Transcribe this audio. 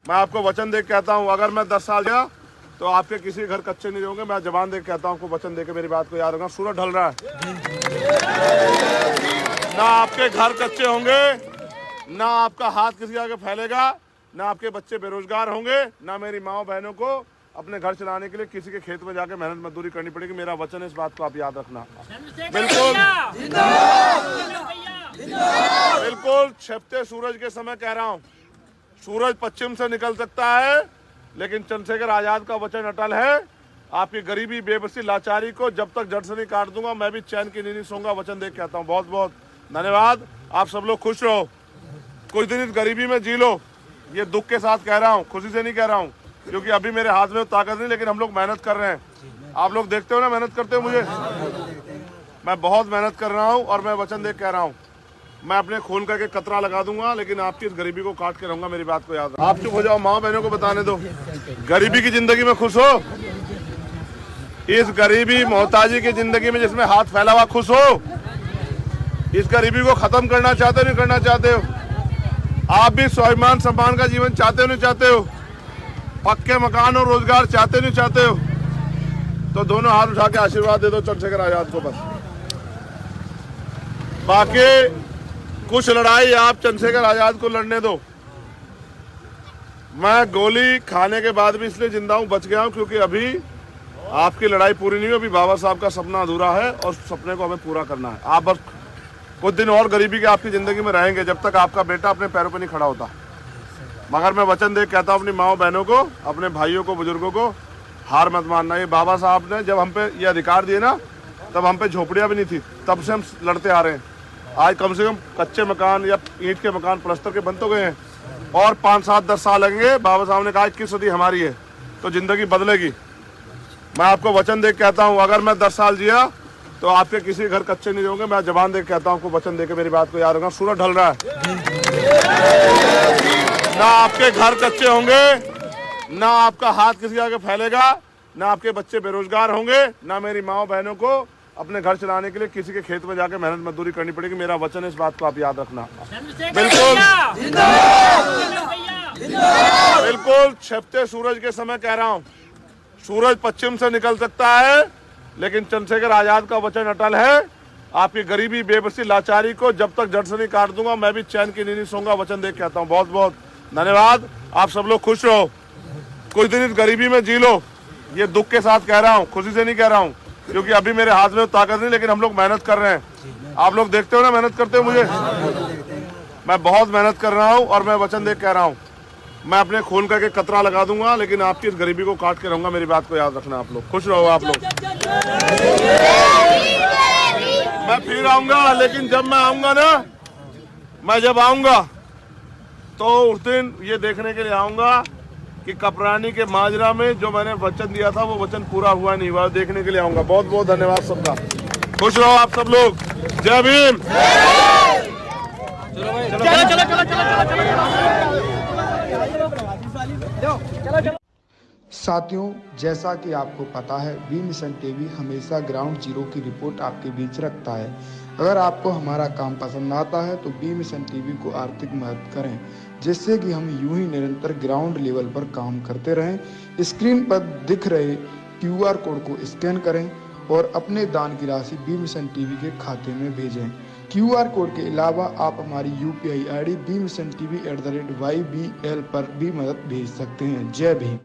मैं आपको वचन दे के कहता हूँ, अगर मैं 10 साल गया तो आपके किसी घर कच्चे नहीं होंगे। मैं जबान दे के कहता हूँ, आपको वचन दे के मेरी बात को याद रखना। सूरज ढल रहा है, ना आपके घर कच्चे होंगे, ना आपका हाथ किसी आगे फैलेगा, ना आपके बच्चे बेरोजगार होंगे, ना मेरी माँ बहनों को अपने घर चलाने के लिए किसी के खेत में जाके मेहनत मजदूरी करनी पड़ेगी। मेरा वचन है, इस बात को आप याद रखना। बिल्कुल बिल्कुल छिपते सूरज के समय कह रहा हूँ, सूरज पश्चिम से निकल सकता है, लेकिन चंद्रशेखर आजाद का वचन अटल है। आपकी गरीबी, बेबसी, लाचारी को जब तक जड़ से नहीं काट दूंगा, मैं भी चैन की नींद नहीं सोऊंगा। वचन दे के कहता हूँ। बहुत बहुत धन्यवाद। आप सब लोग खुश रहो, कुछ दिन इस गरीबी में जी लो। ये दुख के साथ कह रहा हूँ, खुशी से नहीं कह रहा हूँ, क्योंकि अभी मेरे हाथ में ताकत नहीं, लेकिन हम लोग मेहनत कर रहे हैं। आप लोग देखते हो ना मेहनत करते हो मुझे, मैं बहुत मेहनत कर रहा हूँ और मैं वचन दे कह रहा हूँ, मैं अपने खून का कतरा लगा दूंगा, लेकिन आपकी इस गरीबी को काट के रहूंगा। मेरी बात को याद रखो। आप चुप हो जाओ, माँ बहनों को बताने दो। गरीबी की जिंदगी में खुश हो, इस गरीबी मोहताजी की जिंदगी में जिसमें हाथ फैला हुआ खुश हो। इस गरीबी को खत्म करना चाहते हो नहीं करना चाहते हो? आप भी स्वाभिमान सम्मान का जीवन चाहते हो नहीं चाहते हो? पक्के मकान और रोजगार चाहते नहीं चाहते हो? तो दोनों हाथ उठा के आशीर्वाद दे दो चंद्रशेखर आजाद को। बस बाकी कुछ लड़ाई आप चंद्रशेखर आजाद को लड़ने दो। मैं गोली खाने के बाद भी इसलिए जिंदा हूं, बच गया हूं, क्योंकि अभी आपकी लड़ाई पूरी नहीं हुई। अभी बाबा साहब का सपना अधूरा है और सपने को हमें पूरा करना है। आप बस कुछ दिन और गरीबी के आपकी जिंदगी में रहेंगे, जब तक आपका बेटा अपने पैरों पर नहीं खड़ा होता। मगर मैं वचन दे कहता हूँ अपनी माओ बहनों को, अपने भाइयों को, बुजुर्गों को, हार मत मानना। ये बाबा साहब ने जब हम पे ये अधिकार दिए ना, तब हम पे झोपड़ियाँ भी नहीं थी, तब से हम लड़ते आ रहे हैं। आज कम से कम कच्चे मकान या ईंट के मकान प्लास्टर के बन तो गए हैं, और 5, 7, 10 साल लगेंगे। बाबा साहब ने कहा 21 सदी हमारी है, तो जिंदगी बदलेगी। मैं आपको वचन दे के कहता हूँ, अगर मैं 10 साल जिया तो आपके किसी घर कच्चे नहीं होंगे। मैं जबान दे के कहता हूँ, आपको वचन दे के मेरी बात को याद रखना। सूरज ढल रहा है, ना आपके घर कच्चे होंगे, ना आपका हाथ किसी आगे फैलेगा, ना आपके बच्चे बेरोजगार होंगे, ना मेरी माँ बहनों को अपने घर चलाने के लिए किसी के खेत में जाके मेहनत मजदूरी करनी पड़ेगी। मेरा वचन है, इस बात को आप याद रखना। बिल्कुल बिल्कुल छिपते सूरज के समय कह रहा हूँ, सूरज पश्चिम से निकल सकता है, लेकिन चंद्रशेखर आजाद का वचन अटल है। आपकी गरीबी, बेबसी, लाचारी को जब तक जड़ से नहीं काट दूंगा, मैं भी चैन की नींद नहीं सोऊंगा। वचन दे के कहता हूँ। बहुत बहुत धन्यवाद। आप सब लोग खुश रहो, कुछ दिन इस गरीबी में जी लो। ये दुख के साथ कह रहा हूँ, खुशी से नहीं कह रहा हूँ, क्योंकि अभी मेरे हाथ में ताकत नहीं, लेकिन हम लोग मेहनत कर रहे हैं। आप लोग देखते हो ना मेहनत करते हो मुझे, मैं बहुत मेहनत कर रहा हूँ और मैं वचन दे कह रहा हूँ, मैं अपने खून का कतरा लगा दूंगा, लेकिन आपकी इस गरीबी को काट के रहूंगा। मेरी बात को याद रखना। आप लोग खुश रहो। आप लोग, मैं फिर आऊंगा, लेकिन जब मैं आऊंगा ना, मैं जब आऊंगा तो उस दिन ये देखने के लिए आऊंगा कि कपरानी के माजरा में जो मैंने वचन दिया था, वो वचन पूरा हुआ नहीं हुआ, देखने के लिए आऊंगा। बहुत बहुत धन्यवाद सबका। खुश रहो आप सब लोग। जय भीम। साथियों, जैसा कि आपको पता है, बी मिशन टीवी हमेशा ग्राउंड जीरो की रिपोर्ट आपके बीच रखता है। अगर आपको हमारा काम पसंद आता है तो बी मिशन टीवी को आर्थिक मदद करें, जिससे कि हम यूं ही निरंतर ग्राउंड लेवल पर काम करते रहें। स्क्रीन पर दिख रहे QR कोड को स्कैन करें और अपने दान की राशि बी मिशन टीवी के खाते में भेजें। QR कोड के अलावा आप हमारी UPI ID bmissiontv@ybl पर भी मदद भेज सकते हैं। जय भीम।